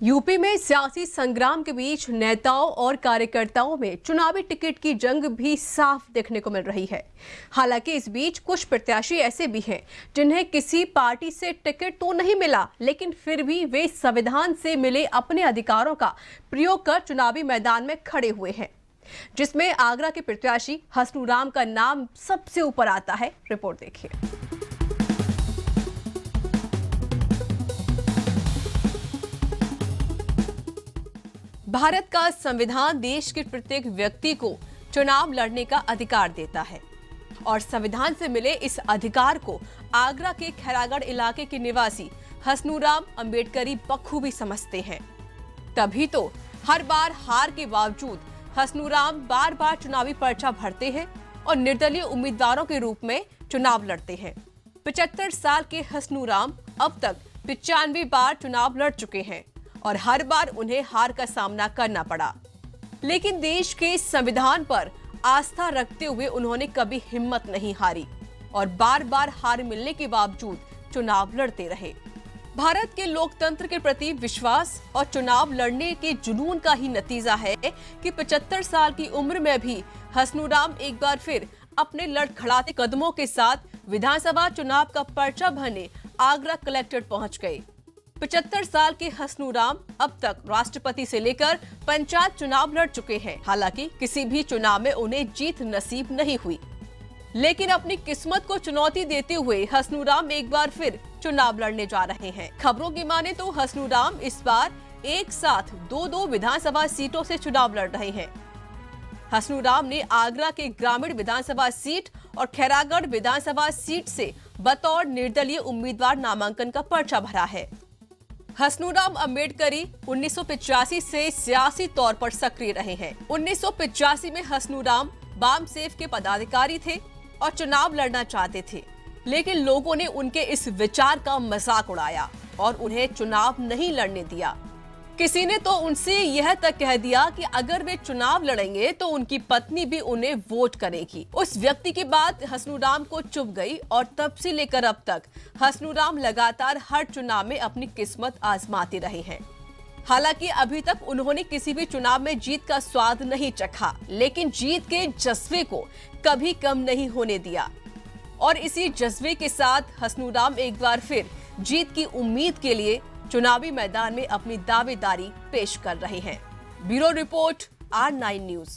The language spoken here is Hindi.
यूपी में सियासी संग्राम के बीच नेताओं और कार्यकर्ताओं में चुनावी टिकट की जंग भी साफ देखने को मिल रही है। हालांकि इस बीच कुछ प्रत्याशी ऐसे भी हैं जिन्हें किसी पार्टी से टिकट तो नहीं मिला, लेकिन फिर भी वे संविधान से मिले अपने अधिकारों का प्रयोग कर चुनावी मैदान में खड़े हुए हैं, जिसमें आगरा के प्रत्याशी हसनू राम का नाम सबसे ऊपर आता है। रिपोर्ट देखिए। भारत का संविधान देश के प्रत्येक व्यक्ति को चुनाव लड़ने का अधिकार देता है और संविधान से मिले इस अधिकार को आगरा के खैरागढ़ इलाके के निवासी हसनू राम अम्बेडकरी बखूबी समझते हैं। तभी तो हर बार हार के बावजूद हसनू राम बार बार चुनावी पर्चा भरते हैं और निर्दलीय उम्मीदवारों के रूप में चुनाव लड़ते हैं। 75 साल के हसनू राम अब तक 95 बार चुनाव लड़ चुके हैं और हर बार उन्हें हार का सामना करना पड़ा, लेकिन देश के संविधान पर आस्था रखते हुए उन्होंने कभी हिम्मत नहीं हारी और बार बार हार मिलने के बावजूद चुनाव लड़ते रहे। भारत के लोकतंत्र के प्रति विश्वास और चुनाव लड़ने के जुनून का ही नतीजा है कि 75 साल की उम्र में भी हसनू राम एक बार फिर अपने लड़खड़ाते कदमों के साथ विधानसभा चुनाव का पर्चा भरने आगरा कलेक्ट्रेट पहुंच गए। 75 साल के हसनू राम अब तक राष्ट्रपति से लेकर पंचायत चुनाव लड़ चुके हैं। हालांकि किसी भी चुनाव में उन्हें जीत नसीब नहीं हुई, लेकिन अपनी किस्मत को चुनौती देते हुए हसनू राम एक बार फिर चुनाव लड़ने जा रहे हैं। खबरों की माने तो हसनू राम इस बार एक साथ दो विधानसभा सीटों से चुनाव लड़ रहे हैं। हसनू राम ने आगरा के ग्रामीण विधानसभा सीट और खैरागढ़ विधानसभा सीट से बतौर निर्दलीय उम्मीदवार नामांकन का पर्चा भरा है। हसनू राम अम्बेडकरी 1985 से सियासी तौर पर सक्रिय रहे हैं। 1985 में हसनू राम बाम सेफ के पदाधिकारी थे और चुनाव लड़ना चाहते थे, लेकिन लोगों ने उनके इस विचार का मजाक उड़ाया और उन्हें चुनाव नहीं लड़ने दिया। किसी ने तो उनसे यह तक कह दिया कि अगर वे चुनाव लड़ेंगे तो उनकी पत्नी भी उन्हें वोट करेगी। उस व्यक्ति की बात हसनू राम को चुभ गई और तब से लेकर अब तक हसनू राम लगातार हर चुनाव में अपनी किस्मत आजमाते रहे हैं। हालांकि अभी तक उन्होंने किसी भी चुनाव में जीत का स्वाद नहीं चखा, लेकिन जीत के जज्बे को कभी कम नहीं होने दिया और इसी जज्बे के साथ हसनू राम एक बार फिर जीत की उम्मीद के लिए चुनावी मैदान में अपनी दावेदारी पेश कर रहे हैं। Bureau report R9 news.